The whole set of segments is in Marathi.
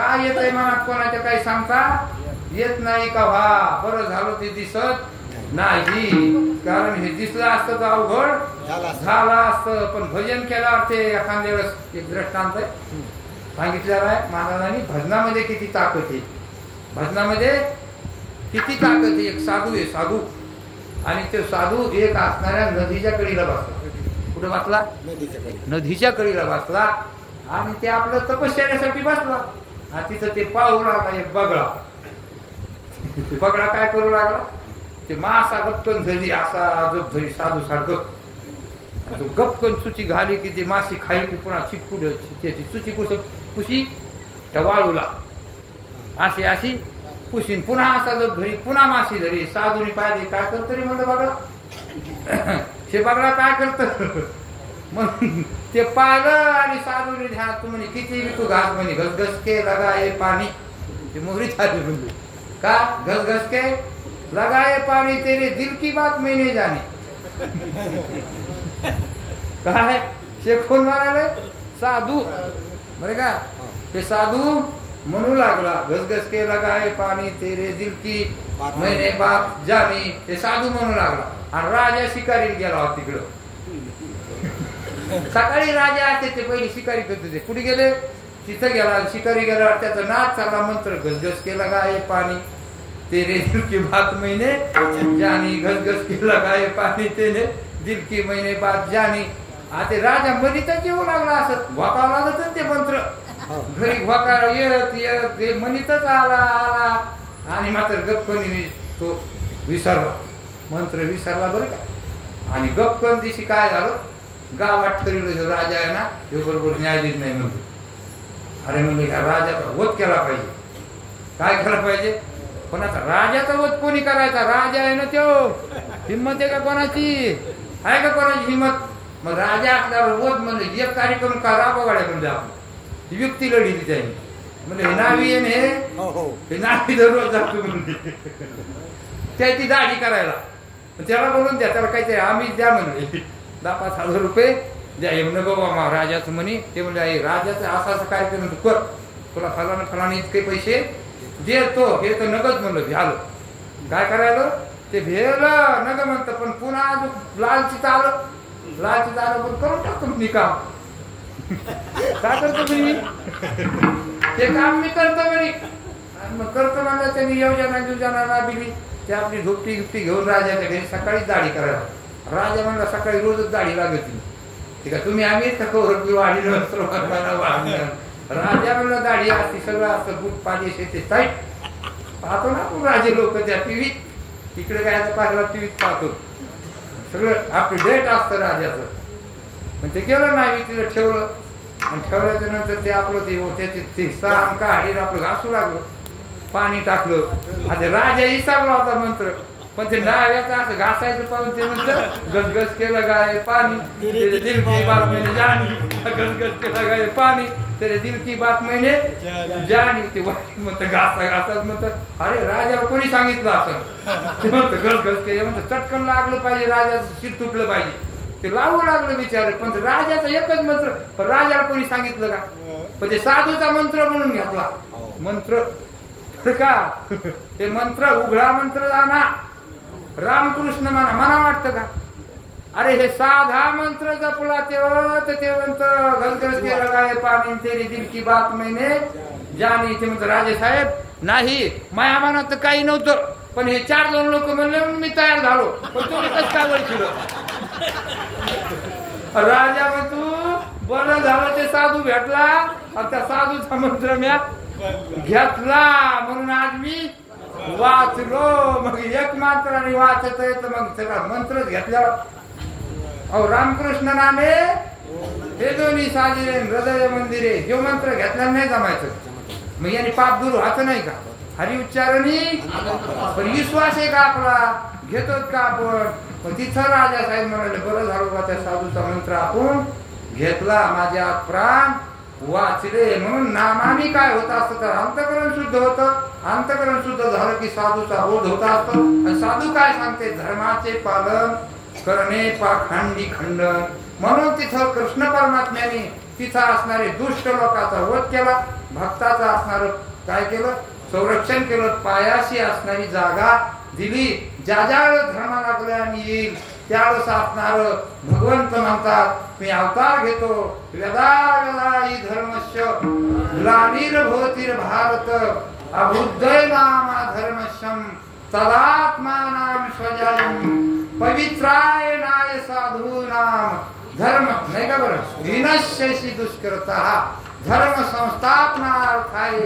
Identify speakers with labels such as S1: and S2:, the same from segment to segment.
S1: काय येतंय मनात कोणाच्या काही सांगता येत नाही का व्हा. बरं झालं ते दिसत नाही, कारण हे दिसलं असतं तर अवघड झालं असतं. पण भजन केल्यावर ते एखाद्या वेळेस एक दृष्टांत सांगितलेला आहे महाराजांनी. भजनामध्ये किती ताकद आहे, भजनामध्ये किती ताकद आहे. एक साधू आहे, साधू, आणि ते साधू एक असणाऱ्या नदीच्या कडेला बसला. कुठे बसला? नदीच्या कडेला बसला. आणि ते आपलं तपश्चर्यासाठी बसला. आणि तिथं ते पाहू लागला एक बगळा. बगळा काय करू लागला, ते मासा गपकन झाली असा जप झाली साधू सारखं. गपकन चुची घाली की ती माशी खाली की पुन्हा चिटकुड त्याची चुची पुशी त्या वाळूला अशी अशी पुशीन, पुन्हा असा जप धरी, पुन्हा माशी धरी. साधूने पाहिजे काय करत तरी म्हणलं बगळा, हे बगळा काय करत. मग ते पाहिलं आणि साधूने ध्यान तू म्हणे किती तू घास म्हणे घसघस के लगाए पाणी. ते मोहरी झाली म्हणजे का घसघस के लगाए पाणी तेरे दिल की बात मैं नहीं जानी. काय ते कोण म्हणाले? साधू. बरे का ते साधू म्हणू लागला घसघस के लगाए पाणी तेरे दिल की मैंने बात जानी. ते साधू म्हणू लागला. आणि राजा शिकारीला गेला तिकडं. सकाळी राजा असते ते पहिली शिकारी करत होते. कुठे गेले? तिथं गेला. शिकारी गेल्यावर त्याचा नाच चालला मंत्र घसघस के लगाए पाणी तेरे दिल की बात मैंने जानी. घसघस के लगाए पाणी तेरे दिल की मैंने बात जानी. आता राजा मनीतच येऊ लागला. असं वाकावं लागत ते मंत्र घरी वाकार येत येत ते मनीतच आला आला. आणि मात्र गप्पनी तो विसरला, मंत्र विसरला बरं का. आणि गप्पन दिवशी काय झालं, गावात ठरवलं राजा आहे ना हे बरोबर न्यायाधीश नाही म्हणतो. अरे म्हणजे ह्या राजाचा वध केला पाहिजे. काय केला पाहिजे? पण आता राजाचा वध कोणी करायचा? राजा आहे ना तो. हिंमत आहे का कोणाची? आहे का कोणाची हिंमत? मग राजा असल्यावर वध म्हणजे एक कार्यक्रम का राबगाड्या म्हणजे आपण युक्ती लढली त्याने. म्हणजे हे नावी आहे हे नावी दररोज जातो म्हणजे त्याची दाढी करायला. त्याला बोलून द्या, त्याला काहीतरी आम्ही द्या म्हणले 10,000-5,000 रुपये द्या. येऊन बाबा राजाचं म्हणे. ते म्हणजे राजाचं असा असा कार्यक्रम तू कर, तुला फलाना फलाने इतके पैसे देतो. हे तर नगद म्हणलं. झालं काय करायला ते भेलं नग म्हणतं. पण पुन्हा लालची आलं, लालची आलं पण करून टाकतो मी काम. काय करतो तुम्ही? ते काम मी करतो म्हणे. मग करतो म्हणलं त्यांनी योजना राबविली. ते आपली झोपटी गिफ्टी घेऊन राजाच्या घरी सकाळीच दाढी करायला. राजा म्हणला सकाळी रोजच दाढी लागत. ठीक आहे तुम्ही आम्ही वाढी राजा म्हणलं दाढी असती सगळं असं बुट पाणी शेते टाईट पाहतो ना आपण राजे लोक त्या टीव्हीत. तिकडे काय पाहिला टीव्हीत पाहतो सगळं आपलं डेट असतं राजाचं. पण ते गेलं नाही तिला ठेवलं. आणि ठेवल्याच्या नंतर ते आपलं ते साम काढीन आपलं घासू लागलं, पाणी टाकलं. आता राजा विसरला होता मंत्र. पण ते नाव्याचं असं घासायचं पाहून ते म्हणतं गसगस केलं गाय पाणी तेरे दिल की बात मैंने जानी. गसगस केलं गाय पाणी तेरे दिल की बात मैंने जानी. ते म्हणतं घासा घासाच म्हणतं. अरे राजाला कोणी सांगितलं असं? ते म्हणतं गसगस केलं म्हणतं चटकन लागलं पाहिजे, राजाचं शिर तुटलं पाहिजे. ते लावू लागलं विचार. पण राजाचा एकच मंत्र. पण राजाला कोणी सांगितलं का? पण ते साधूचा मंत्र म्हणून घेतला मंत्र का. ते मंत्र उघडा मंत्र जाना रामकृष्ण मला वाटतं का? अरे हे साधा मंत्र जपला तेव्हा तर ते म्हणतं घसघस केलं गाय पाणी तेरी दिल की बात मैंने जानी. ते म्हणतं राजे साहेब नाही माया मनात काही नव्हतं. पण हे 4 लोक म्हणले मी तयार झालो. पण तुम्ही कसं काय वळखलं? राजा म्हणतो बरं झालं ते साधू भेटला आणि त्या साधूचा मंत्र म्या घेतला म्हणून आज मी वाचलो. मग एक मंत्राने वाचत येत मग सगळा मंत्रच घेतल्यावर अहो रामकृष्ण नामे हे दोन्ही साजिरे हृदय मंदिरे हे मंत्र घेतला नाही जमायचं. मग याने पाप दूर व्हायचं नाही का? हरी उच्चारणी पण विश्वास आहे का आपला? घेतोच का आपण? मग तिथं राजा साहेब म्हणाले बरं झालं का त्या साधूचा मंत्र आपण घेतला, माझ्या प्राण वाचले. म्हणून नामाने काय होत असतं तर अंतकरण शुद्ध होतं. अंतकरण शुद्ध झालं की साधूचा बोध होता असतो. आणि साधू काय सांगते? धर्माचे पालन करणे पाखंडी खंडन. म्हणून तिथं कृष्ण परमात्म्याने तिथं असणारे दुष्ट लोकांचा वध केला. भक्ताचं असणार काय केलं, संरक्षण केलं, पायाशी असणारी जागा दिली. ज्या ज्या धर्म लागल्या आणि येईल त्यावेळेस असणार भगवंत म्हणतात मी अवतार घेतो. वेदागलाई धर्मस्य ग्लानिर्भवतीर भारत अबुद्धय नामा धर्मशम तदात्मानां स्वजनम पवित्राय नाय साधूनाम धर्म नाही का बरं विनश्यसी दुष्कृता धर्म संस्थापनार्थाय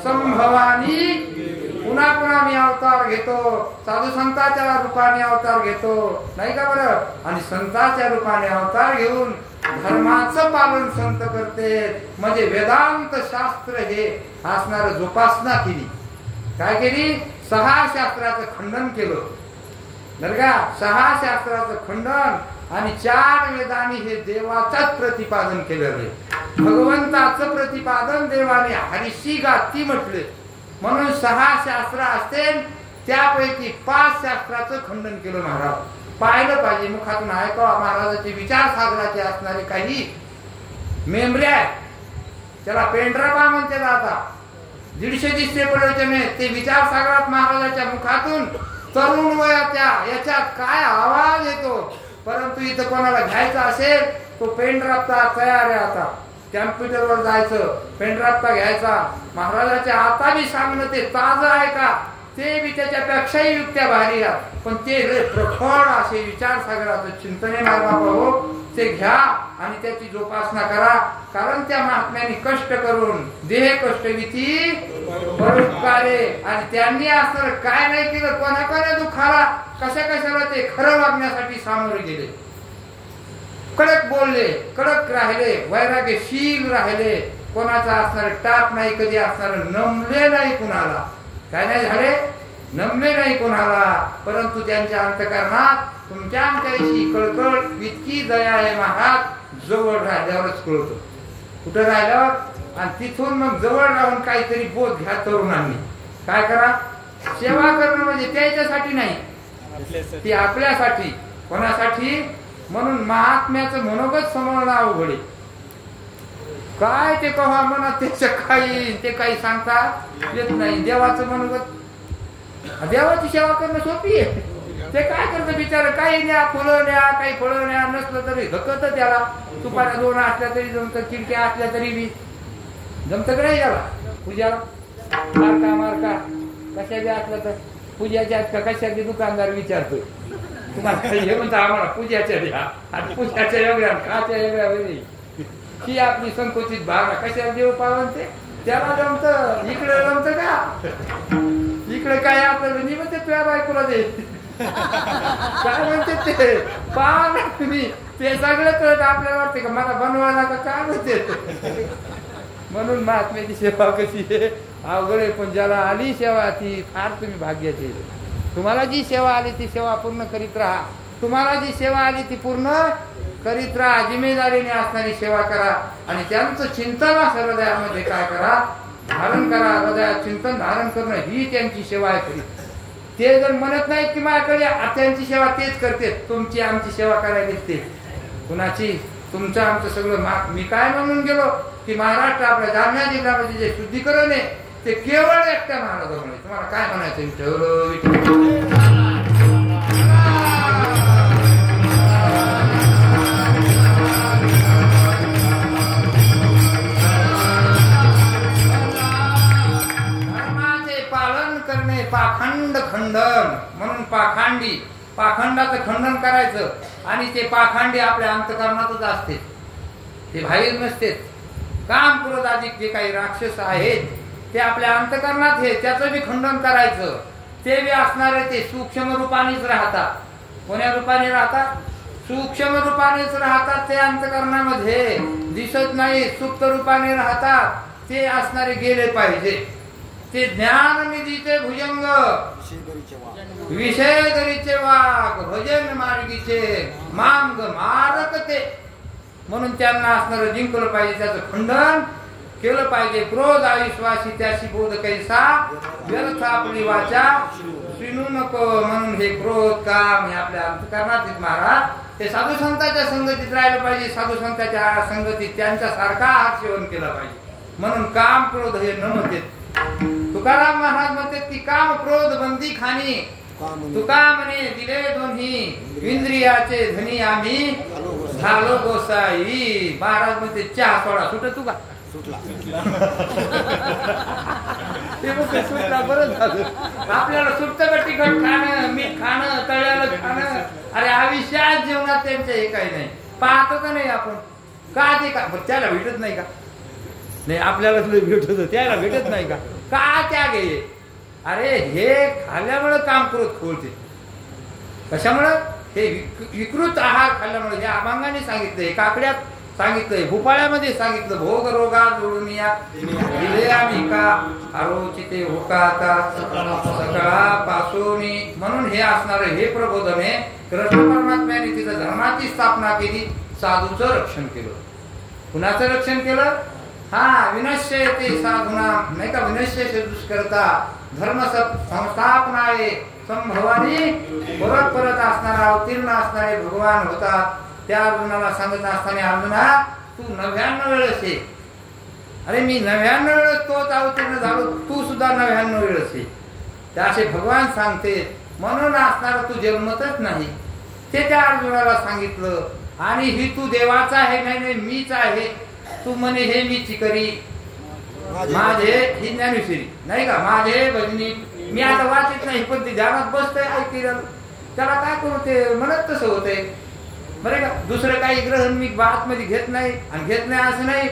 S1: संभवानी. पुन्हा पुन्हा मी अवतार घेतो, साधू संतांच्या रूपाने अवतार घेतो नाही का बरं, आणि संतांच्या रूपाने अवतार घेऊन धर्माचं पालन संत करते. म्हणजे वेदांत शास्त्र हे असणार जोपासना केली. काय केली, 6 शास्त्राचं खंडन केलं बरं का. 6 शास्त्राचं खंडन आणि 4 वेदांनी हे देवाचंच प्रतिपादन केलेलं आहे. भगवंताचं प्रतिपादन देवाने हरिशी गाती म्हटले. म्हणून 6 शास्त्र असतील त्यापैकी 5 शास्त्राचं खंडन केलं महाराज. पाहिलं पाहिजे, मुखातून ऐकावं. महाराजाचे विचार सागराचे असणारे काही मेमरी आहेत, त्याला पेंड्राबा म्हणते आता 150 प्रवचने ते विचार सागरात महाराजाच्या मुखातून तरुण वयाच्या याच्यात काय आवाज येतो. परंतु इथं कोणाला घ्यायचा असेल तो पेनड्राफ्टचा तयार आहे. आता कॅम्प्युटरवर जायचं, पेनड्राफ्टचा घ्यायचा. महाराजाच्या आता बी सांगणं ते ताजं आहे का, ते बी त्याच्यापेक्षाही युक्त्या भारी आहेत. पण ते प्रखर असे विचार सागराचं चिंतन आहे हो, ते घ्या आणि त्याची जोपासना करा. कारण त्या महात्म्यांनी कष्ट करून देह कष्टविती परोपकारे, आणि त्यांनी असं काय नाही केलं, कोणाकोण्या दुःखाला कशाला ते खरं वागण्यासाठी सामोरे गेले. कडक बोलले, कडक राहिले, वैराग्यशील राहिले. कोणाचा असणार टाप नाही कधी असणार, नमले नाही कुणाला. काय नाही झाले, नमले नाही कोणाला. परंतु त्यांच्या अंतःकरणात तुमच्या आमच्याशी कळकळ इतकी दया आहे महाराज. जवळ राहिल्यावरच कळतो, कुठं राहिल्यावर. आणि तिथून मग जवळ राहून काहीतरी बोध घ्या तरुणांनी. काय करा, सेवा करणं म्हणजे त्याच्यासाठी नाही, ती आपल्यासाठी. कोणासाठी, म्हणून महात्म्याचं मनोगत समजणं अवघड आहे. काय ते कव्हा मनात त्याचं काही ते काही सांगता येत नाही. देवाचं मनोगत, देवाची सेवा करणं सोपी आहे. ते काय करतं बिचार, काही न्या, फुलं न्या, काही फळं न्या, नसलं तरी धकत त्याला. तुपाऱ्या 2 असल्या तरी जमत, खिडक्या असल्या तरी बी जमत का नाही त्याला. पूजाला मारका कशा बी असलं तर पूजाच्या का कशाचे दुकानदार विचारतोय तुम्हाला हे म्हणता आम्हाला पूजाच्या द्या, आणि पूजाच्या वेगळ्या खाच्या वेगळ्या वेगळी. ही आपली संकुचित भावना. कशाला देव पावन ते त्याला जमत, इकडे जमत का. इकडे काय आपल्याला मी म्हणते तुझ्या बायकोला दे, काय म्हणते ते पाहा तुम्ही, ते सगळं कळत आपल्याला वाटते का मला बनवायला का काय म्हणते. म्हणून महात्म्याची सेवा कशी आहे अवघड आहे. पण ज्याला आली सेवा ती फार तुम्ही भाग्याची. तुम्हाला जी सेवा आली ती सेवा पूर्ण करीत राहा. तुम्हाला जी सेवा आली ती पूर्ण करीत राहा. जिम्मेदारीने असणारी सेवा करा. आणि त्यांचं चिंतन हृदयामध्ये काय करा, धारण करा. हृदयात चिंतन धारण करणं ही त्यांची सेवा आहे खरी. ते जर म्हणत नाहीत की माझ्याकडे त्यांची सेवा तेच करते, तुमची आमची सेवा करायला ते कुणाची, तुमचं आमचं सगळं. मी काय म्हणून गेलो की महाराष्ट्र आपल्या जालना जिल्ह्यामध्ये जे शुद्धीकरण आहे ते केवळ एकट्या महाराजांमुळे. तुम्हाला काय म्हणायचं, पाखंड खंडन. म्हणून पाखंडाचं खंडन करायचं. आणि ते पाखंडी आपल्या अंतःकरणातच असते, ते बाहेर नसते. काम क्रोध आदी जे काही राक्षस आहेत ते आपल्या अंतःकरणात हे, त्याचं बी खंडन करायचं. ते बी असणारे ते सूक्ष्म रूपानेच राहतात. कोण्या रूपाने राहतात, सूक्ष्म रूपानेच राहतात. ते अंतःकरणामध्ये दिसत नाही, सुप्त रूपाने राहतात. ते असणारे गेले पाहिजे. ते ज्ञान निधीचे भुजंग, विषय दरीचे वाघ, भजन मार्गीचे मांग मारक ते. म्हणून त्यांना असणारं जिंकलं पाहिजे, त्याचं खंडन केलं पाहिजे. क्रोध अविश्वासी त्याशी बोध कैसा व्यर्थ आपली वाचा शिनू नको. म्हणून हे क्रोध काम हे आपल्या अंतःकरणात महाराज. ते साधू संतांच्या संगतीत राहिलं पाहिजे. साधू संतांच्या संगतीत त्यांच्या सारखा आहार सेवन केला पाहिजे. म्हणून काम क्रोध हे न म्हणते. तुकाराम महाराज म्हणते की काम क्रोध बंदी खाणी तुका म्हणे दिले दोन्ही इंद्रियाचे धनी आम्ही झालो गोसाई. महाराज म्हणते चहा सोडा सुट तू का सुटला बरं झालं. आपल्याला सुटतं का तिखट खाणं मीठ खाणं तळ्याला खाणं. अरे आयुष्यात जीवनात त्यांचं हे काही नाही. पाहतो का नाही आपण का ते का त्याला भेटत नाही का नाही आपल्याला भेटत त्याला भेटत नाही का का त्याग आहे. अरे हे खाल्ल्यामुळे काम क्रोध खोलते. कशामुळं हे विकृत आहार खाल्ल्यामुळे हे अभंगाने सांगितलंय काकड्यात सांगितलंय भोपाळ्यामध्ये सांगितलं भोग रोगा जोडून या दिले आम्ही का आरोचिते होका आता सकाळपासून. म्हणून हे असणारे हे प्रबोधन आहे. कृष्ण परमात्म्याने तिथं धर्माची स्थापना केली साधूचं रक्षण केलं. कुणाचं रक्षण केलं. हा विनश्य ते साधुना नाही का विनश्य दुष्कर्ता धर्म संस्थापनाये संभवानी परत परत असणारा अवतीर्ण असणारे भगवान होतात. त्या अर्जुनाला सांगत असताना अर्जुना तू 99 वेळेस ये. अरे मी 99 वेळेस तोच अवतीर्ण झालो तू सुद्धा 99 वेळेस ये. त्या असे भगवान सांगते. म्हणून असणारा तू जन्मतच नाही ते त्या अर्जुनाला सांगितलं. आणि ही तू देवाचा आहे नाही मीच आहे. तू म्हणे हे मी चिकरी माझे ही ज्ञानेश्वरी नाही का माझे भजनी मी आता वाचित नाही पण ते ध्यानात बसतंय ऐकलं त्याला काय करू ते म्हणत तसं होतंय बरं का. दुसरं काही ग्रहण मी आतमध्ये घेत नाही आणि घेत नाही असं नाही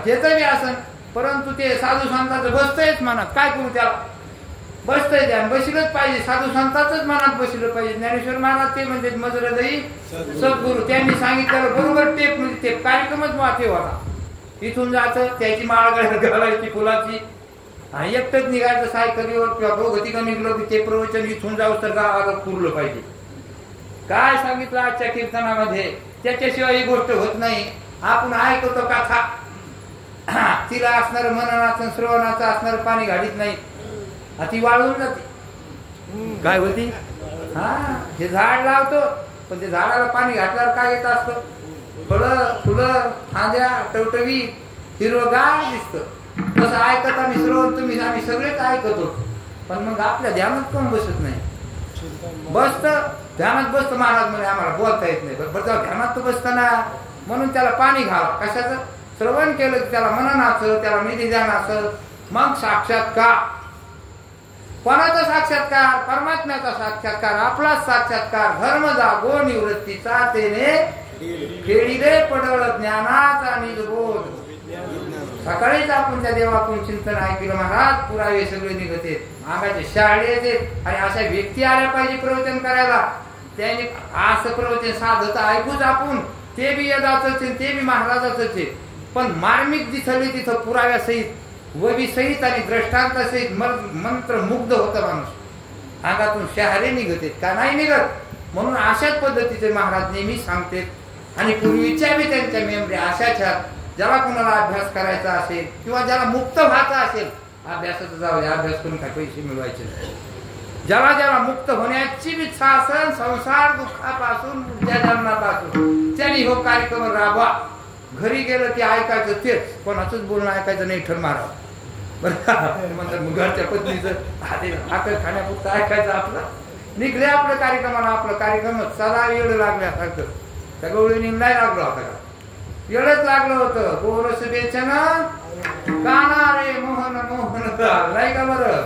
S1: घेतही असं परंतु ते साधू संतांचं बसतंयच मनात. काय करू त्याला बसतंय ध्यान बसलंच पाहिजे. साधू संतांचंच मनात बसलं पाहिजे. ज्ञानेश्वर महाराज ते म्हणजे मजरदई सद्गुरू त्यांनी सांगितलं बरोबर टेप म्हणजे ते कार्यक्रमच वाचे होता. इथून जायचं त्याची माळ घालायची फुलाची आणि एकटंच निघायचं सायकलीवर किंवा दोघं तिघं निघलो की ते प्रवचन इथून जाऊ तर गावाला पुरलं पाहिजे. काय सांगितलं आजच्या कीर्तनामध्ये त्याच्याशिवाय ही गोष्ट होत नाही. आपण ऐकतो कथा तिला असणार मननाचं श्रवणाचं असणार पाणी घालीत नाही ती वाळून जाते. काय होती हा हे झाड लावतो पण ते झाडाला पाणी घातल्यावर काय येत असतं फळं फुलं फांद्या टवटवी हिरवगार दिसतं. तसं ऐकत आम्ही श्रवण तुम्ही आम्ही सगळेच ऐकतो पण मग आपल्या ध्यानात कोण बसत नाही. बसत ध्यानात बसतं महाराज म्हणे आम्हाला बोलता येत नाही बरं ध्यानात तर बसताना म्हणून त्याला पाणी घाला. कशाचं श्रवण केलं की त्याला मननाचं त्याला निधी ध्यानाचं मग साक्षात्कार. कोणाचा साक्षात्कार परमात्म्याचा साक्षात्कार आपलाच साक्षात्कार. धर्म जागो निवृत्तीचा तेने खेळीले पडळ ज्ञानाचा निजबोध. सकाळीच आपण त्या देवातून चिंतन ऐकलं महाराज पुरावे सगळे निघते मागाचे शाळे येते आणि अशा व्यक्ती आल्या पाहिजे प्रवचन करायला. त्याने असं प्रवचन साधत ऐकूच आपण ते बी यदाच ते बी महाराजाच पण मार्मिक दिसली तिथं पुराव्यासहित वबी सहित आणि दृष्टांतासहित मंत्र मुग्ध होतं माणूस. अंगातून शहारे निघते का नाही निघत. म्हणून अशाच पद्धतीचे महाराज नेहमी सांगते. आणि पूर्वीच्या बी त्यांच्या मेमरी अशाच्या ज्याला कोणाला अभ्यास करायचा असेल किंवा ज्याला मुक्त व्हायचा असेल अभ्यासाचं जाऊ द्या अभ्यास करून काय पैसे मिळवायचे नाही. ज्याला मुक्त होण्याची इच्छा असेल संसार दुःखापासून त्या जन्मापासून त्यांनी हो कार्यक्रम राबवा. घरी गेलं की ऐकायचं तेच कोणाचंच बोलणं ऐकायचं नाही ठर मारावं बरं म्हणतात घरच्या पत्नीचं आकर खाण्यापुरतं ऐकायचं आपलं निघले आपलं कार्यक्रमाला आपलं कार्यक्रम सदा वेळ लागल्यासारखं त्या गवळीने नाही लागलो होता का वेळच लागलं होतं. गोरस बेचन काना रे मोहन मोहन नाही का बरं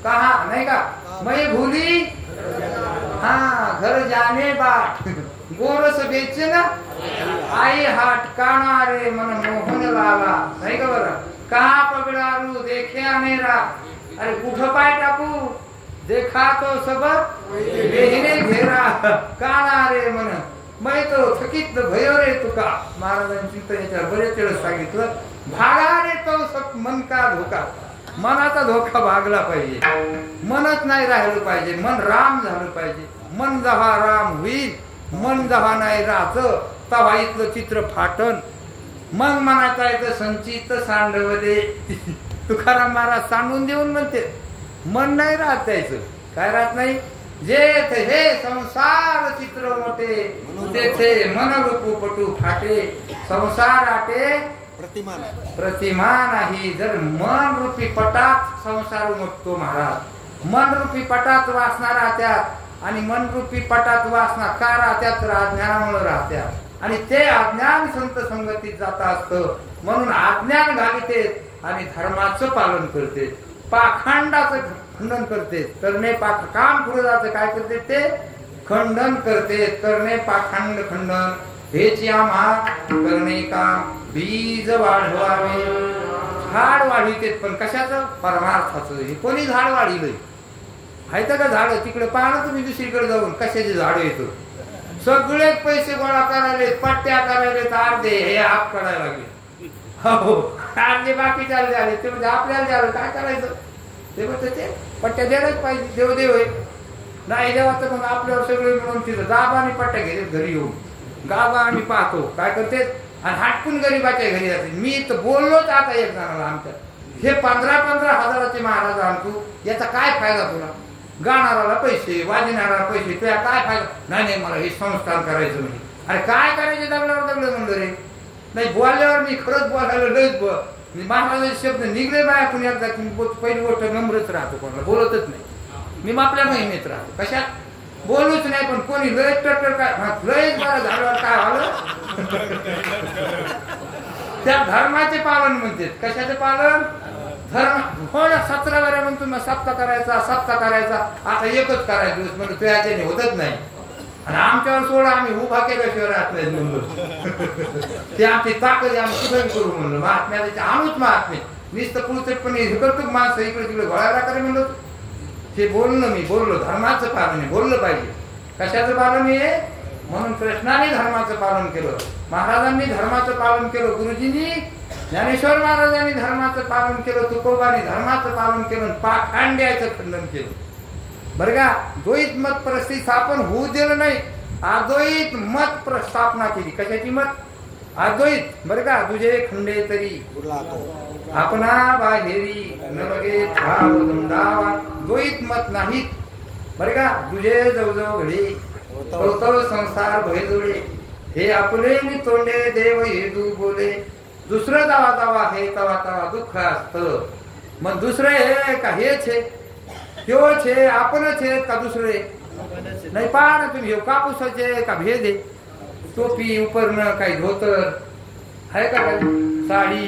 S1: कहा नाही का मै भूली हा घर जाने बाट गोरस बेचन आई हाट काना रे मन मोहन लाला नाही का बरं कहा पगडारू देखे अनेरा. अरे कुठं पाय टाकू देखा तो सबक बेहिने घेरा काना रे मन मै तो थकीत भयो रे तुका. महाराजांनी त्याच्यावर बरेच वेळेस सांगितलं भागा रे तो सब मन का धोका. मनाचा धोका भागला पाहिजे. मनच नाही राहिलं पाहिजे. मन राम झालं पाहिजे. मन जहा राम होईल मन जहा नाही राहत तव्हा इथलं चित्र फाटन. मग मनाचा येतं संचित सांडवले. तुकाराम महाराज सांडून देऊन म्हणते मन नाही राहत त्याचं काय राहत नाही. जेथे हे संसार चित्र मोठे तेथे मन रूपू पटू फाटे. संसार आटे
S2: प्रतिमा नाही. जर मन रूपी पटात संसार उमटतो महाराज. मन रूपी पटात वासना राहत्यात आणि मन रूपी पटात वासना का राहत्यात तर अज्ञानामुळे राहत्यात आणि ते अज्ञान संत संगतीत जात असतं. म्हणून अज्ञान घालिते आणि धर्माचं पालन करते, पाखंडाचं खंडन करते. करणे काम पुरोधाचं काय करते ते खंडन करते. करणे पाखंड खंडन हेच आम्हा करणे काम. बीज वाढवावे झाड वाढविते पण कशाचं परमार्थाचं. हे कोणी झाड वाढिलंय आहेत का झाड तिकडे पाहणं तुम्ही दुसरीकडे जाऊन कशाचे झाड येतो. सगळे पैसे गोळा करायले पट्ट्या करायले अर्धे हे आप करायला लागले. हो अर्धे बाकी चालले आले ते म्हणजे आपल्याला झालं काय करायचं ते म्हणते ते पट्ट्या द्यायलाच पाहिजे. देवदेव आहे नाही देवाचं मग आपल्यावर सगळे म्हणून तिथं गाबा आणि पट्ट्या घेतात घरी येऊन. गाबा आम्ही पाहतो काय करते आणि हाटकून गरीबाच्या घरी जाते. मी तर बोललोच आता एक जणाला आमच्या हे 15-15 हजाराचे महाराज आणतो याचा काय फायदा तुला. गाणाराला पैसे वाजणाराला पैसे तुला काय फायदा. नाही मला हे संस्कार करायचं म्हणजे. अरे काय करायचे दगडावर दगड म्हणलं रे. नाही बोलल्यावर मी खरंच बोलायला लयच महाराजाचे शब्द निघले बाया कुणी एकदा पहिली गोष्ट नम्रच राहतो कोणाला बोलतच नाही. मी आपल्या महिमेत राहतो कशात बोलूच नाही. पण कोणी लयच टटर काय लयच बरं झाल्यावर काय झालं त्या धर्माचे पालन म्हणते. कशाचे पालन धर्म. हो ना 17 वेळा म्हणतो मग सप्ताह करायचा आता एकच करायचा दिवस म्हणजे तो याच्याने होतच नाही. आणि आमच्यावर सोडा आम्ही उभा केल्याशिवाय राहत नाही म्हणलो. ते आमची ताकद आम्ही सुधार करू म्हणलो. महात्म्या त्याचे आणूच महात्मे नुसतं पुढचटपणे हे करतो माणसं इकडे तिकडे घोळायला करे म्हणलो. ते बोलणं मी बोललो धर्माचं पालन आहे बोललं पाहिजे. कशाचं पालन आहे म्हणून कृष्णाने धर्माचं पालन केलं, महाराजांनी धर्माचं पालन केलं, गुरुजींनी ज्ञानेश्वर महाराजांनी धर्माचं पालन केलं, तुकोबांनी धर्माचं पालन केलं, पाखंड्याचं खंडन केलं. बरं का द्वैत मत प्रतिस्थापन होऊ दिलं नाही. अद्वैत मत प्रस्थापना केली. कशाची मत अद्वैत. बरं का तुझे खंडे तरी आपणा बाहेरी न बघे धावा. द्वैत मत नाहीत. बरं का तुझे जवजव घडे तो संसार भयजोडे. हे आपले मी तोंडे देव हेदू बोले. दुसरं दावा दावा हे तवा तवा दुःख असतं. मग दुसरं हे का हेच आहे ह्योच आहे आपणच आहे का दुसरे नाही. पहा ना तुम्ही कापूसाचे का भेद आहे. टोपी उपरणं काही धोतर आहे का साडी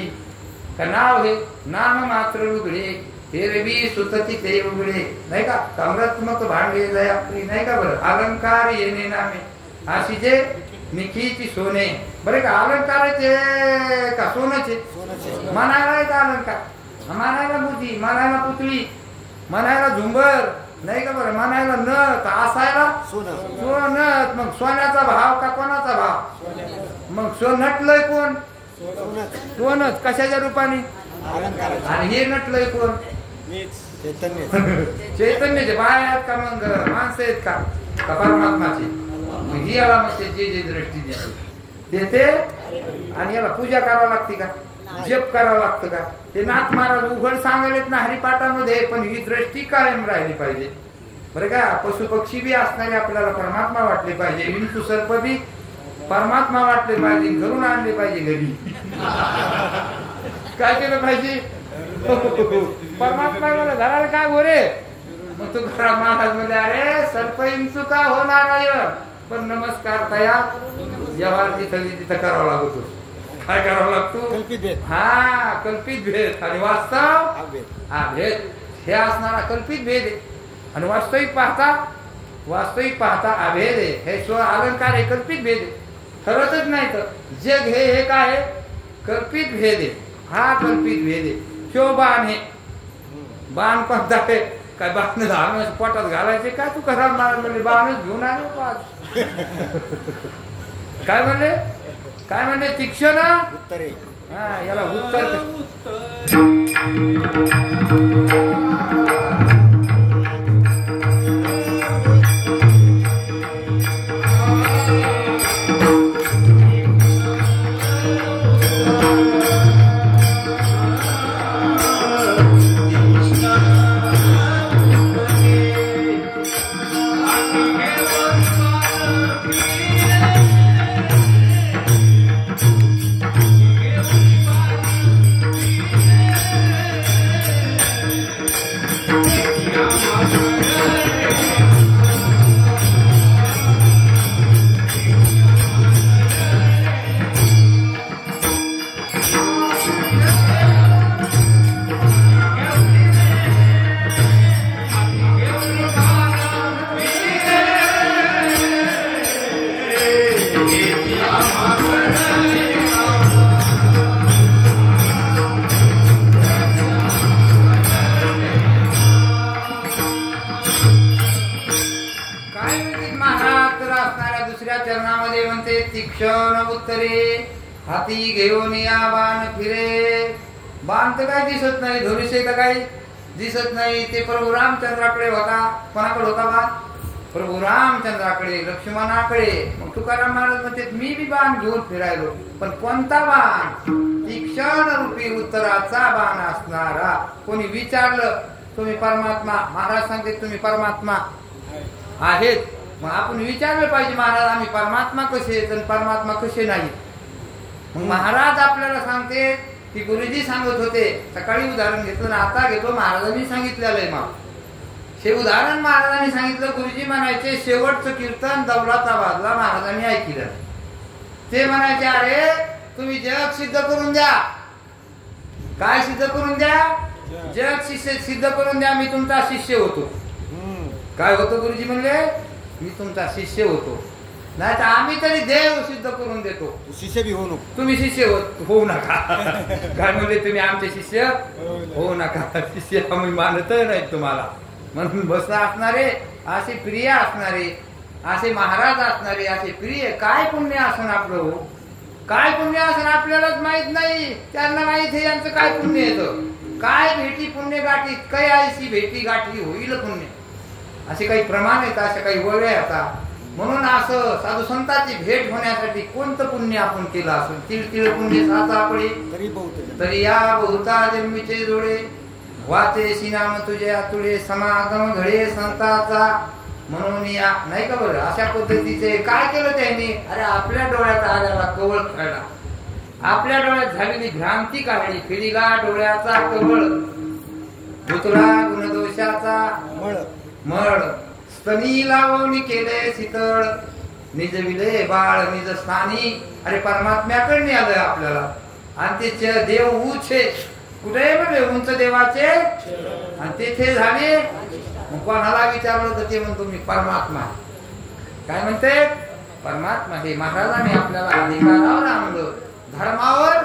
S2: का नाव हे नाम मात्र उघडे. हे रवी सुतती ते उघडे नाही का. कमरात्मक भांडे जाय आपली नाही का. बरं अलंकार येणे नामे अशीचे निखीची सोने. बरे का अलंकाराचे का सोनचे म्हणायला का अलंकार. म्हणायला बुद्धी म्हणायला पुतळी म्हणायला झुंबर नाही का. बरं म्हणायला नथ असायला सोनत. मग सोन्याचा भाव का कोणाचा भाव. मग नटलंय कोण सोनच कशाच्या रूपाने. आणि हे नटलंय कोण चैतन्याचे बाय आहेत का मग माणसं आहेत का परमात्माचे. ही याला मग जे जे दृष्टी देते आणि याला पूजा करावं लागते का जप करावं लागतं का. ते नाथ महाराज उघड सांगलेत ना हरिपाठामध्ये. पण ही दृष्टी कायम राहिली पाहिजे. बरं का पशु पक्षी बी असणारे आपल्याला परमात्मा वाटले पाहिजे. विंचू सर्प बी परमात्मा वाटले पाहिजे. घरून आणले पाहिजे घरी. काय केलं पाहिजे परमात्मा घराला काय गोरे. मग तू घरा महाराज मध्ये अरे सर्प इंचू का होणार आहे. पण नमस्कार तया व्यवहार तिथं करावा लागतो. काय करावं लागतो हा कल्पित भेद आणि वास्तव हा भेद. हे असणारा कल्पित भेद आहे आणि वास्तविक पाहता अभेद आहे. हे स्व अलंकार आहे कल्पित भेद आहे. खरंच नाही तर जग हे काय आहे कल्पित भेद आहे. हा कल्पित भेद आहे. शो बाण हे बाण कोणता आहे काय बाण घालून पोटात घालायचे काय. तू करा म्हणले बाणच घेऊन आलो पाच काय म्हणले तीक्ष्ण उत्तर. हा याला उत्तर
S1: तीक्ष्ण उत्तरे हाती घेऊन या बाण फिरे. बाण तर काही दिसत नाही, धनुष्य तर काही दिसत नाही. ते प्रभू रामचंद्राकडे होता. कोणाकडे होता बाण? प्रभू रामचंद्राकडे, लक्ष्मणाकडे. मग तुकाराम महाराज म्हणते मी बी बाण घेऊन फिरायलो, पण कोणता बाण? तीक्ष्ण रूपी उत्तराचा बाण असणारा. कोणी विचारलं तुम्ही परमात्मा, महाराज सांगते तुम्ही परमात्मा आहेत. मग आपण विचारलं पाहिजे महाराज आम्ही परमात्मा कसे आहेत आणि परमात्मा कसे नाही. मग महाराज आपल्याला सांगते की गुरुजी सांगत होते, सकाळी उदाहरण घेतलं ना आता घेतो, महाराजांनी सांगितलेलं आहे. मग हे उदाहरण महाराजांनी सांगितलं. गुरुजी म्हणायचे शेवटचं कीर्तन दौलताबादला महाराजांनी ऐकलं. ते म्हणायचे अरे तुम्ही जग सिद्ध करून द्या. काय सिद्ध करून द्या? जग सिद्ध करून द्या. मी तुमचा शिष्य होतो. काय होतो? गुरुजी म्हणले मी तुमचा शिष्य होतो. नाही तर आम्ही तरी देव सिद्ध करून देतो.
S2: शिष्य बी होऊ नको.
S1: तुम्ही शिष्य होऊ नका. काय म्हणले तुम्ही आमचे शिष्य होऊ नका. शिष्य आम्ही मानत नाही तुम्हाला. म्हणून बस असणारे, असे प्रिय असणारे, असे महाराज असणारे, असे प्रिय काय पुण्य असन आपलं. काय पुण्य असन आपल्यालाच माहित नाही. त्यांना माहित आहे यांचं काय पुण्य येतं. काय भेटी पुण्य गाठी, काय आयशी भेटी गाठी होईल पुण्य. असे काही प्रमाण येतात, अशा काही वळ्या येतात. म्हणून असं साधू संतांची भेट होण्यासाठी कोणतं पुण्य आपण केलं असेल. तिळतिळ पुण्य साचा पडे तरी या बहुता जन्मीचे जोडे. वाचे सिनाम तुझे तुळे समागम घडे संताचा. म्हणून या नाही का बरं अशा पद्धतीचे काय केलं त्यांनी. अरे आपल्या डोळ्यात आल्याला कवळ काढला. आपल्या डोळ्यात झालेली भ्रांती काढली. फिरिला डोळ्याचा कवळ धुतला गुणदोषाचा मळ. स्तनी लावणी केले शीतळ निज विले बाळ निज स्थानी. अरे परमात्म्याकडे आलं आपल्याला. आणि ते देव उचे कुठे म्हणजे उंच देवाचे आणि तेथे झाले. मग कोणाला विचारलं तर ते म्हणतो मी परमात्मा. काय म्हणते? परमात्मा. हे महाराजांनी आपल्याला अधिकारावर आणलं, धर्मावर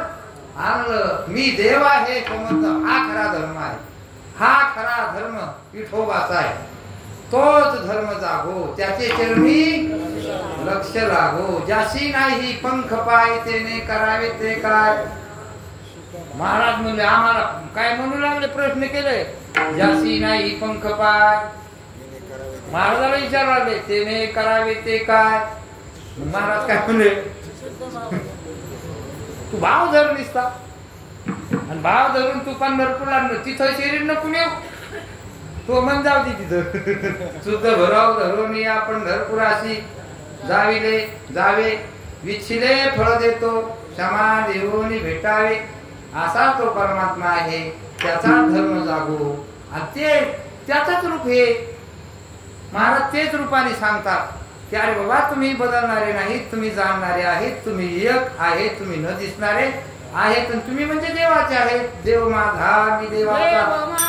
S1: आणलं. मी देव आहे समजत. हा खरा धर्म आहे. हा खरा धर्म विठोबाचा आहे. तोच धर्म जागो त्याचे चरणी लक्ष लागो. ज्याशी नाही पंख पाय तेने करावे ते काय. महाराज म्हणले आम्हाला काय म्हणू लागले, प्रश्न केले. ज्याशी नाही पंख पाय. महाराजाला विचार लागले तेने करावे ते काय. महाराज काय म्हणले तू भाव धरून दिसता आणि भाव धरून तू पंढरपूरला तिथं शरीर नको नेऊ. तो मन जाऊ दे तिथं. शुद्ध भराव धरून या पंढरपुराशी जाविले जावे. विच्छिले फळ देतो क्षमा देऊन भेटावे. असा तो परमात्मा आहे. त्याचा धर्म जागो. आणि ते त्याचाच रूप हे महाराज तेच रूपाने सांगतात की अरे बाबा तुम्ही बदलणारे नाहीत, तुम्ही जाणणारे आहेत, तुम्ही एक आहे, तुम्ही न दिसणारे आहेत, तुम्ही म्हणजे देवाचे आहेत. देव माझा मी देवाचा.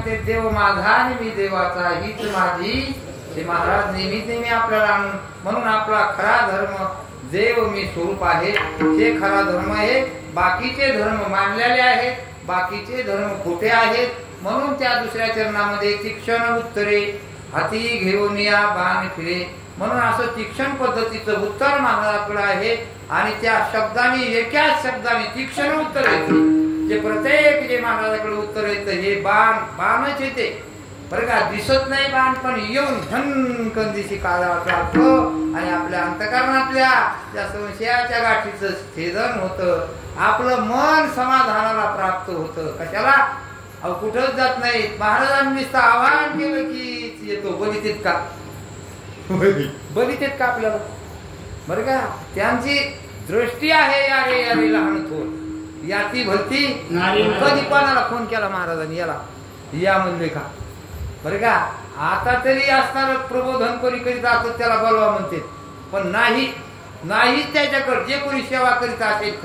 S2: म्हणते देव माझा आणि मी देवाचा, हीच माझी. ते महाराज नेहमी आपल्याला म्हणून आपला खरा धर्म देव मी स्वरूप आहे, हे खरा धर्म आहे. बाकीचे धर्म मानलेले आहेत, बाकीचे धर्म खोटे आहेत. म्हणून त्या दुसऱ्या चरणामध्ये तीक्ष्ण उत्तरे हाती घेऊन या बाण फिरे, म्हणून असं तीक्ष्ण पद्धतीचं उत्तर महाराजाकडे आहे. आणि त्या शब्दाने, एकाच शब्दाने तीक्ष्ण उत्तर येते. जे प्रत्येक जे महाराजाकडे उत्तर येतं हे बाणच येते बरं का. दिसत नाही बाण, पण येऊन धनकन दिशी काळा लागतो आणि आपल्या अंतःकरणातल्या त्या संशयाच्या गाठीचं छेदन होतं. आपलं मन समाधानाला प्राप्त होतं. कशाला? अहो कुठंच जात नाही. महाराजांनी आवाहन केलं की येतो. बलितेत का? बलितेत का आपल्याला? बरं का. त्यांची दृष्टी आहे. यारे यारे लहान थोर याती भरती. कधी कोणाला फोन केला महाराजांनी याला या म्हणले का? बरं का. आता तरी असणार प्रबोधन कोणी करीत असत त्याला बोलवा म्हणते, पण नाही त्याच्याकडे जे कोणी सेवा करीत असेल,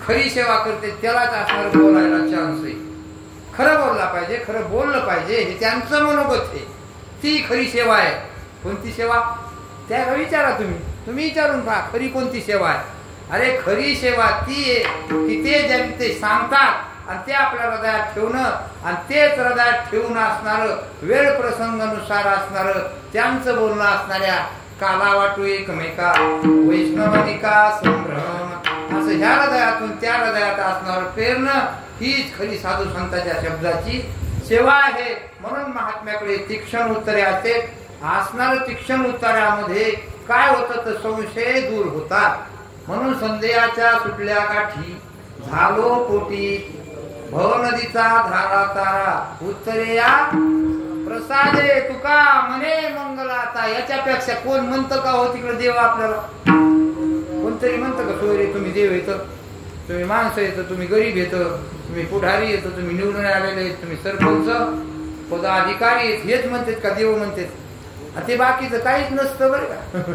S2: खरी सेवा करते त्यालाच असणार बोलायला चान्स आहे. खरं बोलला पाहिजे, खरं बोललं पाहिजे, हे त्यांचं मनोगत आहे. ती खरी सेवा आहे. कोणती सेवा? त्याला विचारा तुम्ही विचारून पहा खरी कोणती सेवा आहे. अरे खरी सेवा ती आहे की ते ज्यांनी ते सांगतात आणि ते आपल्या हृदयात ठेवणं, आणि तेच हृदयात ठेवून असणार, वेळ प्रसंगानुसार असणार, त्यांचं बोलणं असणाऱ्या काला वाटू एकमेका वैष्णवनिका संभ्रम, असं ह्या हृदयातून त्या हृदयात असणार प्रेरणा, हीच खरी साधू संतांच्या शब्दाची सेवा आहे. म्हणून महात्म्याकडे तीक्ष्ण उत्तरे असते. असणार तीक्ष्ण उत्तरामध्ये काय होतं तर संशय दूर होतात. म्हणून संदेहाच्या सुटल्या गाठी झालो पोटी, भव नदीचा धारा तारा उत्तरे या प्रसादे तुका म्हणे मंगलाता. याच्यापेक्षा कोण म्हणतं का हो तिकडे देव आपल्याला? कोणतरी म्हणतं का सोयरे तुम्ही देव येतं, तुम्ही माणसं येतं, तुम्ही गरीब येतं, तुम्ही पुढारी येतं, तुम्ही निवडून आलेले, तुम्ही सरपंच पदाधिकारी आहेत, हेच म्हणतात का देव म्हणतात? ते बाकीचं काहीच नसतं बरं का.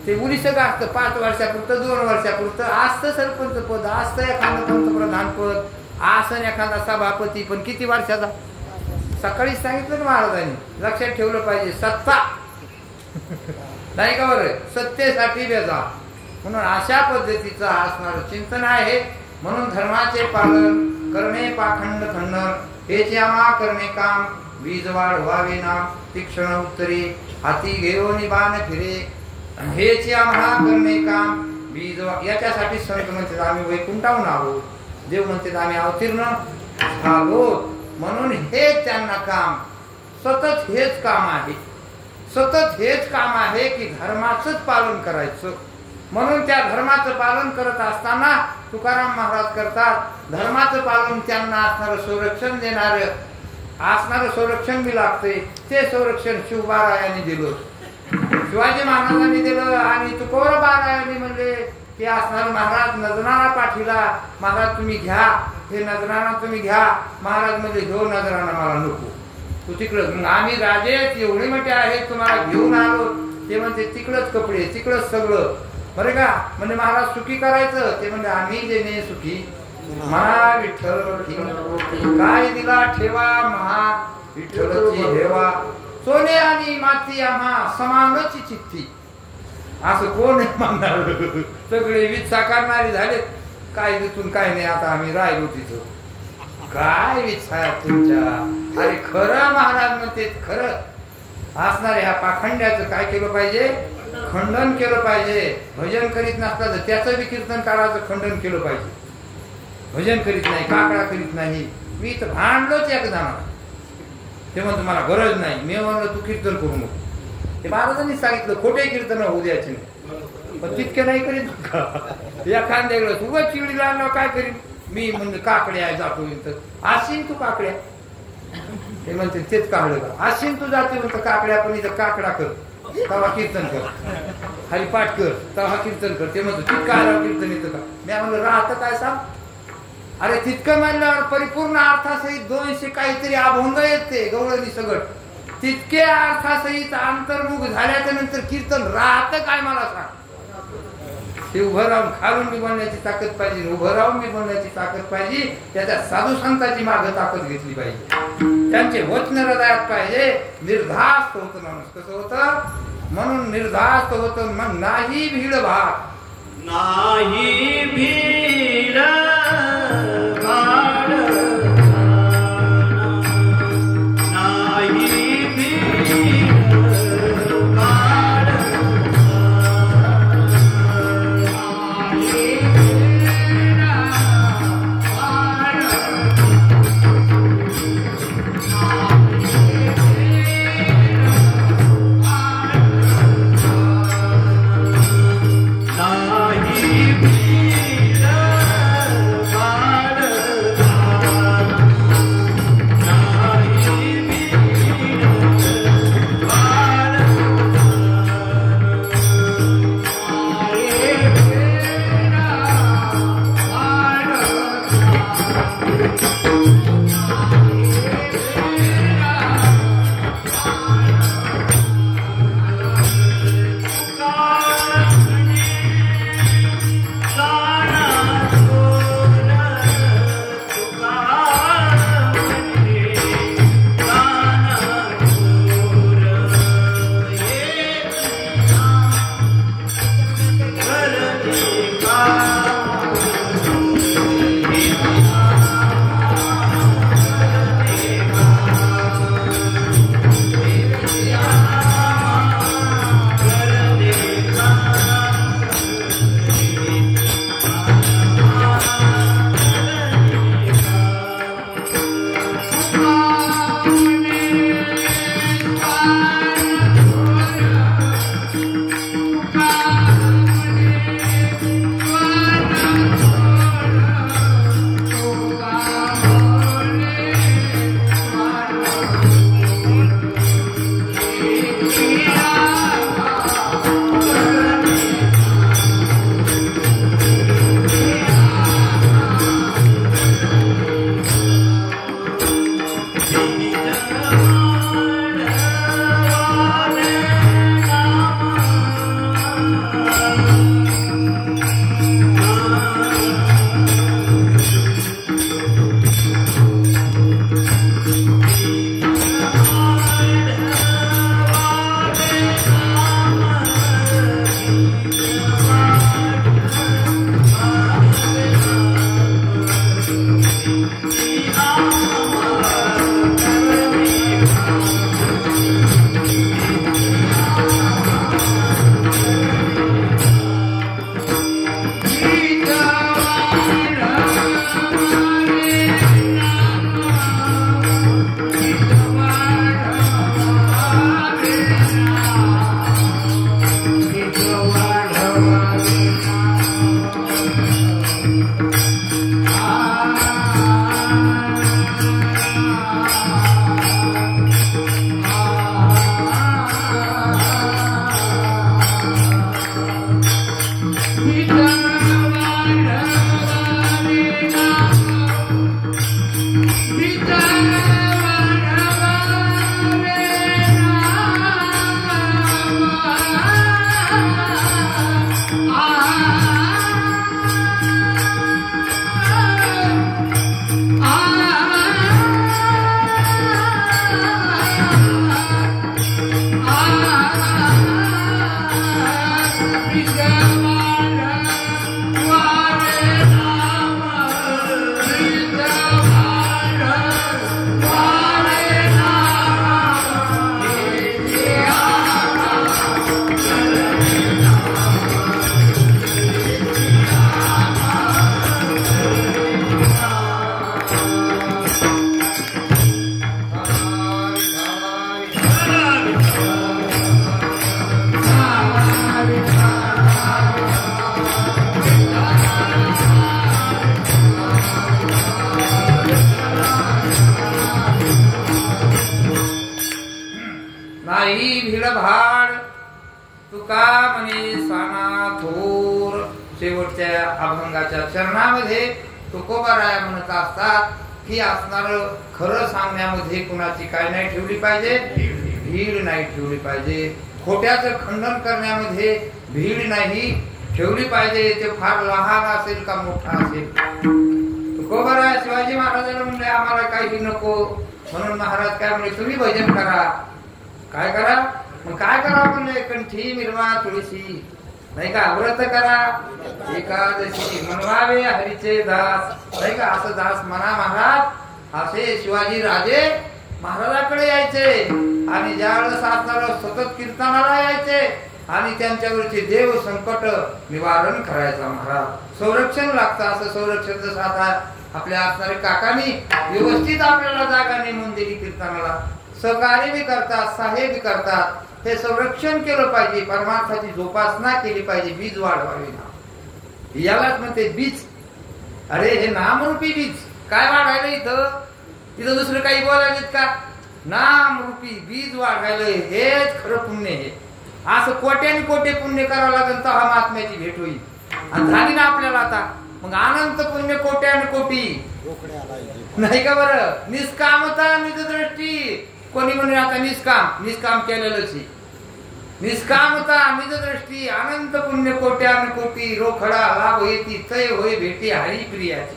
S2: ते उलिसक असतं 5 वर्षापुरतं 2 वर्षापुरतं असतं. सरपंच पद असतं, एखादं पंतप्रधान पद असं, एखादा सभापती, पण किती वर्षाचा? सकाळीच सांगितलं ना महाराजांनी, लक्षात ठेवलं पाहिजे सत्ता नाही का बरं, सत्तेसाठी बेजा. म्हणून अशा पद्धतीचं असणारं चिंतन आहे. म्हणून धर्माचे पालन करणे पाखंड खंडन, हेच आम्हा करणे काम, बीज वाढ व्हावे नाम, तीक्ष्ण उत्तरे हाती घेऊन बाण फिरे, हेच आम्हा करणे काम बीज. याच्यासाठी संत म्हणतात आम्ही वैकुंठाहून आलो, देव म्हणतात आम्ही अवतीर्ण झालो. म्हणून हे त्यांना काम, सतत हेच काम आहे, सतत हेच काम आहे की धर्माचंच पालन करायचं. म्हणून त्या धर्माचं पालन करत असताना तुकाराम महाराज करतात, धर्माचं पालन त्यांना असणारं संरक्षण देणार असणारं संरक्षण बी लागतंय. ते संरक्षण शिवबारायांनी दिलं, शिवाजी महाराजांनी दिलं. आणि तुकोबारायांनी म्हणले की असणार महाराज नजराणा पाठीला, महाराज तुम्ही घ्या, हे नजराणा तुम्ही घ्या. महाराज म्हणजे घेऊ नजराणा मला नको, तू तिकडच. मग आम्ही राजे एवढे मोठे आहेत तुम्हाला घेऊन आलो. ते म्हणते तिकडच कपडे, तिकडच सगळं बरं का. म्हणजे महाराज सुखी करायचं. ते म्हणजे आम्ही देणे सुखी महा विठ्ठल, काय दिला ठेवा महा विठ्ठलची हेवा, सोने आणि माती आम्हा समानची चिठ्ठी. असं कोण म्हणणार? सगळे वीज साकारणारे झालेत, काय तिथून काय नाही. आता आम्ही राहिलो तिथं, काय विचार तुमच्या. अरे खरं महाराज म्हणते, खरं असणार ह्या पाखंड्याचं काय केलं पाहिजे? खंडन केलं पाहिजे. भजन करीत नसतात त्याचं बी कीर्तनकाराचं खंडन केलं पाहिजे. भजन करीत नाही, काकडा करीत नाही. मी तर भांडलोच एक जणाला, ते म्हणतो मला गरज नाही. मी म्हणलं तू कीर्तन करू नको. ते महाराजांनी सांगितलं खोटे कीर्तन होऊ द्यायचे नाही, पण तितके नाही करीत का. एखाद्या उगाच चिवडी लागलं काय करीन मी, म्हणजे काकड्या जातो आशीन तू काकड्या. ते म्हणते तेच काढलं का आशीन तू जाते म्हणतं काकड्या, पण इथं काकडा कर तवा कीर्तन कर, हरिपाठ कर तवा कीर्तन कर. ते म्हणतो तितकं आल्यावर कीर्तन येतं का? मी म्हणलं राहतं काय सांग. अरे तितकं म्हणल्यावर परिपूर्ण अर्थासहित 200 काहीतरी अभंग येते गवळणी सगळं, तितके अर्थासहित अंतर्मुख झाल्याच्या नंतर कीर्तन राहतं काय मला सांग. ते उभं राहून खालून बी बोलण्याची ताकद पाहिजे, उभं राहून बी बोलण्याची ताकद पाहिजे. त्याच्या साधू संतांची मागं ताकद घेतली पाहिजे, त्यांचे वचन हृदयात पाहिजे. निर्धास्त होतं माणूस. कसं होतं? म्हणून निर्धास्त होतं. मग नाही भीड भाग,
S3: नाही भीड भाड, नाही भीड भाड,
S2: भाड तुका म्हणे साना थोर शेवटच्या अभंगाच्या चरणामध्ये तुकोबाराया म्हणत असतात की असणार खरं सांगण्यामध्ये कुणाची काय नाही ठेवली पाहिजे, भीड नाही ठेवली पाहिजे. खोट्याचं खंडन करण्यामध्ये भीड नाही,
S1: ठेवली पाहिजे. ते फार लहान असेल का मोठा असेल. तुकोबरा शिवाजी महाराजांना म्हणले आम्हाला काही नको, म्हणून महाराज काय म्हणले तुम्ही भजन करा. काय करा? मग काय करा म्हणले, कंठी निर्मा तुळशी नाही का, व्रत करा एकादशी, म्हणवावे हरीचे दास नाही का, असं दास म्हणा महाराज. असे शिवाजी राजे महाराजाकडे यायचे आणि ज्यावेळेस आपल्याला सतत कीर्तनाला यायचे आणि त्यांच्यावरचे देव संकट निवारण करायचा महाराज. संरक्षण लागतं. असं संरक्षण जसं आता आपल्या असणारे काकांनी व्यवस्थित आपल्याला जागा नेमून दिली कीर्तनाला, सहकार्य बी करतात, सहाय्य बी करतात. हे संरक्षण केलं पाहिजे, परमार्थाची जोपासना केली पाहिजे, बीज वाढवावी ना, यालाच म्हणते बीज. अरे हे नामरूपी बीज काय वाढायला इथं दुसरं काही बोलायलेत का? नामरूपी बीज वाढायला हेच खरं पुण्य. हे असं कोट्याने कोटे पुण्य करावं लागेल तर हा महात्म्याची भेट होईल. आणि झाली ना आपल्याला आता मग अनंत पुण्य कोट्याने कोटी नाही का बरं. निष्कामता निजदृष्टी, कोणी म्हणे आता निष्काम केलेलंच. निष्कामता निजदृष्टी अनंत पुण्य कोट्यान कोटी, रोखडा लाभ येती तय होय भेटी हरिप्रियाची.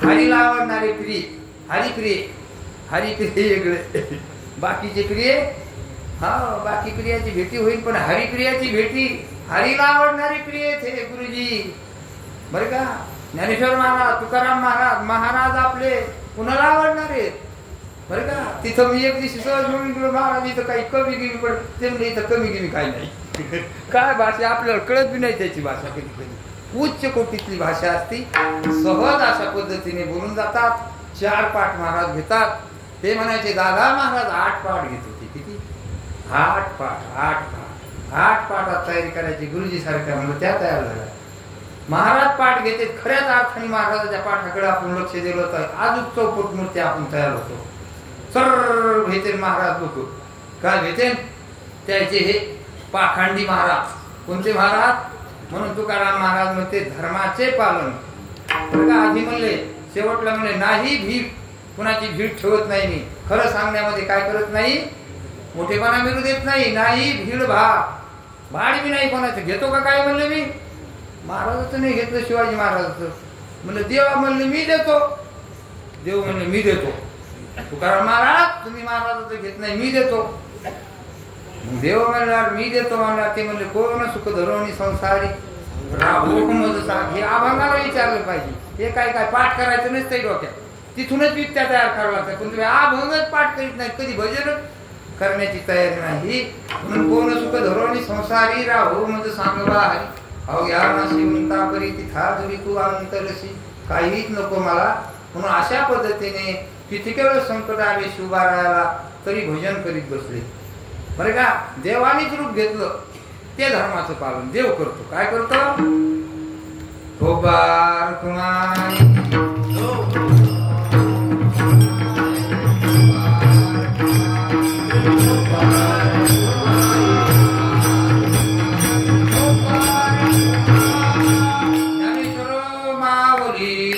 S1: हरीला आवडणारे प्रिय हरिप्रिय. हरिप्रिय वेगळे, बाकीचे प्रिय हा बाकी प्रियाची भेटी होईल, पण हरिप्रियाची भेटी हरीला आवडणारी प्रिय थे गुरुजी बरं का. ज्ञानेश्वर महाराज, तुकाराम महाराज आपले कुणाला आवडणारे बरं का. तिथं मी एक दिवशी सहज म्हणून गेलो, महाराज इथं काही कमी गिमी पडत ते म्हणजे इथं कमी गिमी काही नाही. काय भाषा आपल्याला कळत बी नाही त्याची भाषा. कधी कधी उच्च कोटीतली भाषा असती. सहज अशा पद्धतीने बोलून जातात. 4 पाठ महाराज घेतात. ते म्हणायचे दादा महाराज 8 पाठ घेत होते. किती? 8 पाठात तयारी करायची. गुरुजी सारख्या म्हणून त्या तयार झाल्या. महाराज पाठ घेते. खऱ्याच अर्थाने महाराजाच्या पाठाकडे आपण लक्ष दिलं तर अजून चौपट मूर्ती आपण तयार होतो. सर्व घेते महाराज लोक. काय घेते? त्याचे हे पाखंडी महाराज. कोणते महाराज? म्हणून तुकाराम महाराज म्हणते धर्माचे पालन. आधी म्हणले, शेवटला म्हणले नाही भीड, कुणाची भीड ठेवत नाही मी. खरं सांगण्यामध्ये काय करत नाही, मोठेपणा मिळू देत नाही. नाही भीड भाड बी नाही कोणाचं. घेतो का काय म्हणलं मी? महाराजाचं नाही घेतलं, शिवाजी महाराजाचं. म्हणलं देवा म्हणलं मी देतो. देव म्हणलं मी देतो. तुकाराम महाराज तुम्ही महाराजाचं घेत नाही, मी देतो. देव म्हणला मी देतो म्हणला. ते म्हणले कोण सुख धरवणी संसारी राहू हे अभंगाला विचारलं पाहिजे. हे काय पाठ करायचं नसतंय डोक्यात. तिथूनच विद्या तयार करावं लागतं. पण तुम्ही अभंगच पाठ करीत नाही, कधी भजन करण्याची तयारी नाही. म्हणून कोण सुख धरवणी संसारी राहू म्हणजे सांगवा हरी. अहो या नाशी म्हणता परी तिथा जरी तू अंतरशी, काहीच नको मला. म्हणून अशा पद्धतीने किती केवळ संकट आले शिवबाराला तरी भजन करीत बसले बरं का. देवानीच रूप घेतलं. ते धर्माचं पालन देव करतो. काय करतो? गोबार कुमार ज्ञानेश्वर माऊली